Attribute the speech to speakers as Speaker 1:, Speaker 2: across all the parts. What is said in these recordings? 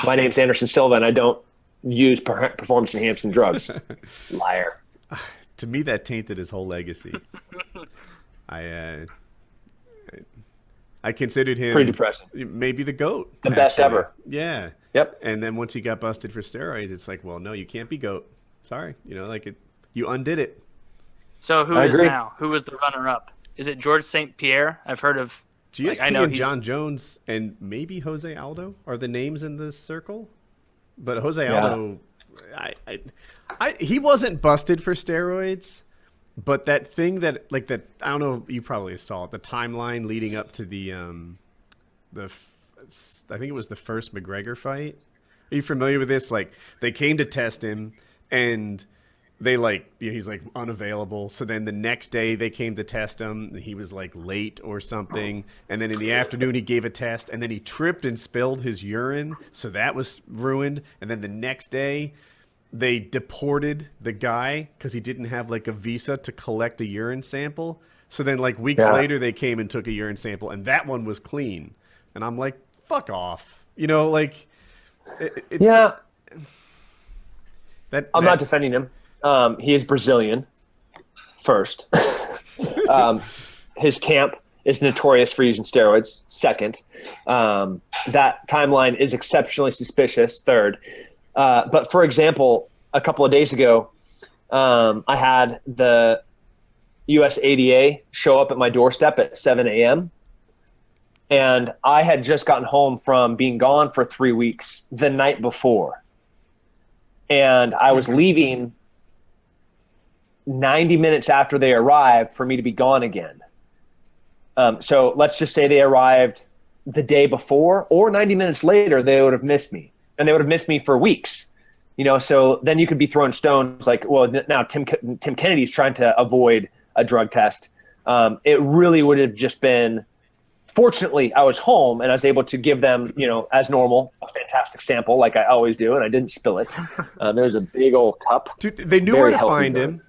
Speaker 1: My name's Anderson Silva, and I don't use performance-enhancing drugs. Liar.
Speaker 2: To me, that tainted his whole legacy. I considered him
Speaker 1: pretty depressing.
Speaker 2: Maybe the GOAT.
Speaker 1: The best ever.
Speaker 2: Yeah.
Speaker 1: Yep.
Speaker 2: And then once he got busted for steroids, it's like, well, no, you can't be GOAT. Sorry. You undid it.
Speaker 3: So who is now? Who was the runner-up? Is it George St. Pierre? I've heard of.
Speaker 2: GSP and John Jones and maybe Jose Aldo are the names in this circle. But Jose Aldo, he wasn't busted for steroids. But that thing that I don't know, you probably saw it, the timeline leading up to I think it was the first McGregor fight. Are you familiar with this? Like, they came to test him, and they he's unavailable. So then the next day they came to test him. He was late or something. And then in the afternoon he gave a test, and then he tripped and spilled his urine. So that was ruined. And then the next day they deported the guy because he didn't have a visa to collect a urine sample. So then weeks later they came and took a urine sample, and that one was clean. And I'm like, fuck off.
Speaker 1: I'm not defending him. He is Brazilian, first. His camp is notorious for using steroids, second. That timeline is exceptionally suspicious, third. But for example, a couple of days ago, I had the US ADA show up at my doorstep at 7 a.m. And I had just gotten home from being gone for 3 weeks the night before. And I was leaving 90 minutes after they arrived for me to be gone again. So let's just say they arrived the day before or 90 minutes later, they would have missed me. And they would have missed me for weeks. So then you could be throwing stones now Tim Kennedy's trying to avoid a drug test. It really would have just been, fortunately, I was home and I was able to give them, as normal, a fantastic sample like I always do, and I didn't spill it. There was a big old cup.
Speaker 2: Dude, they knew where to find him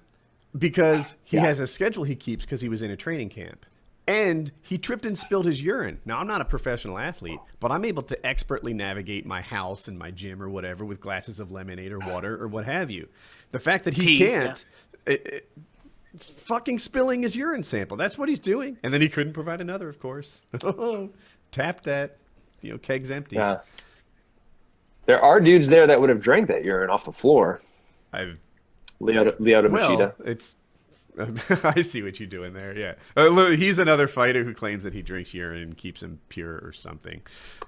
Speaker 2: because he has a schedule he keeps because he was in a training camp. And he tripped and spilled his urine. Now, I'm not a professional athlete, but I'm able to expertly navigate my house and my gym or whatever with glasses of lemonade or water or what have you. The fact that he can't, it's fucking spilling his urine sample. That's what he's doing. And then he couldn't provide another, of course. Tap that. Keg's empty.
Speaker 1: Yeah. There are dudes there that would have drank that urine off the floor. Lyoto Machida.
Speaker 2: It's... I see what you're doing there. Yeah, he's another fighter who claims that he drinks urine and keeps him pure or something.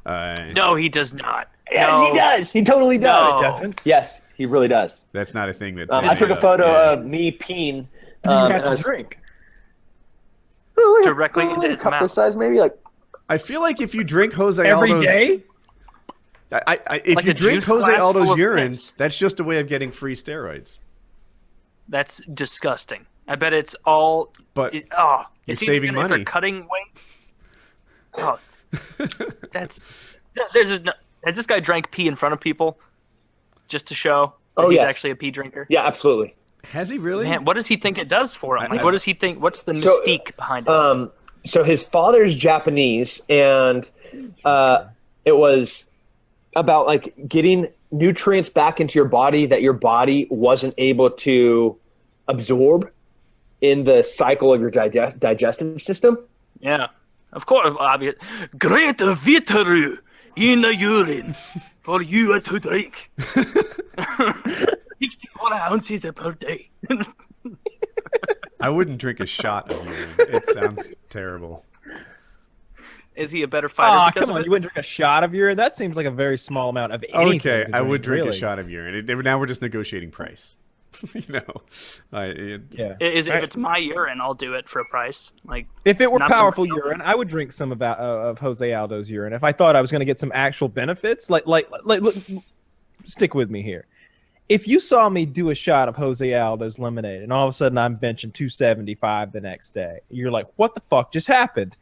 Speaker 3: No, he does not.
Speaker 1: Yes, he does. He totally does.
Speaker 3: No.
Speaker 1: He doesn't. Yes, he really does.
Speaker 2: That's not a thing that.
Speaker 1: I took a photo of me peeing.
Speaker 4: You got to drink
Speaker 3: directly into his mouth.
Speaker 1: This size, maybe
Speaker 2: I feel like if you drink Jose
Speaker 4: every
Speaker 2: Aldo's,
Speaker 4: day.
Speaker 2: If you drink Jose Aldo's urine,
Speaker 3: piss.
Speaker 2: that's just a way of getting free steroids.
Speaker 3: That's disgusting. I bet it's all.
Speaker 2: But
Speaker 3: it's
Speaker 2: saving
Speaker 3: even
Speaker 2: money.
Speaker 3: If they're cutting weight. Oh, that's. Has this guy drank pee in front of people, just to show that he's actually a pee drinker?
Speaker 1: Yeah, absolutely.
Speaker 2: Has he really?
Speaker 3: Man, what does he think it does for him? What does he think? What's the mystique behind it?
Speaker 1: So his father's Japanese, and it was about getting nutrients back into your body that your body wasn't able to absorb in the cycle of your digestive system.
Speaker 3: Yeah, of course. Obvious. Great vitru in the urine for you to drink. 64 ounces per day.
Speaker 2: I wouldn't drink a shot of urine. It sounds terrible.
Speaker 3: Is he a better fighter?
Speaker 4: Come on, you wouldn't drink a shot of urine? That seems like a very small amount of anything.
Speaker 2: Okay, I would drink
Speaker 4: really.
Speaker 2: a shot of urine. Now we're just negotiating price.
Speaker 3: If it's my urine, I'll do it for a price.
Speaker 4: If it were powerful urine, I would drink some of Jose Aldo's urine. If I thought I was going to get some actual benefits, look, stick with me here. If you saw me do a shot of Jose Aldo's lemonade, and all of a sudden I'm benching 275 the next day, you're like, "What the fuck just happened?"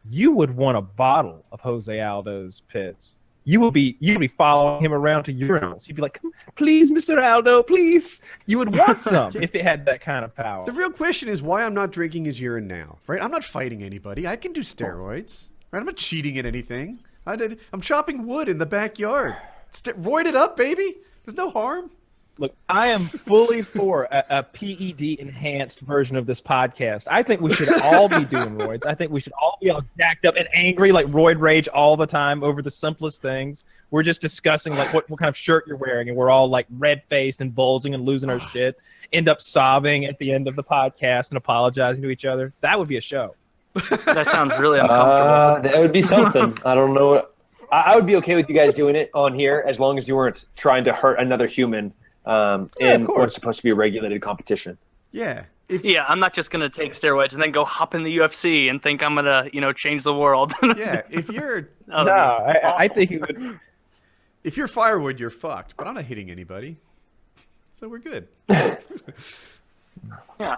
Speaker 4: You would want a bottle of Jose Aldo's piss. You'd be following him around to urinals. You'd be like, "Come, please, Mr. Aldo, please." You would want some if it had that kind of power.
Speaker 2: The real question is why I'm not drinking his urine now, right? I'm not fighting anybody. I can do steroids, right? I'm not cheating at anything. I'm chopping wood in the backyard. Roid it up, baby. There's no harm.
Speaker 4: Look, I am fully for a PED enhanced version of this podcast. I think we should all be doing roids. I think we should all be all jacked up and angry, like roid rage all the time over the simplest things. We're just discussing like what kind of shirt you're wearing, and we're all like red faced and bulging and losing our shit. End up sobbing at the end of the podcast and apologizing to each other. That would be a show.
Speaker 3: That sounds really uncomfortable.
Speaker 1: That would be something. I don't know. I would be okay with you guys doing it on here as long as you weren't trying to hurt another human in what's supposed to be a regulated competition.
Speaker 2: Yeah.
Speaker 3: Yeah, I'm not just gonna take steroids and then go hop in the UFC and think I'm gonna, change the world.
Speaker 2: Yeah, if you're
Speaker 4: I think it would.
Speaker 2: If you're firewood, you're fucked. But I'm not hitting anybody, so we're good.
Speaker 3: Yeah.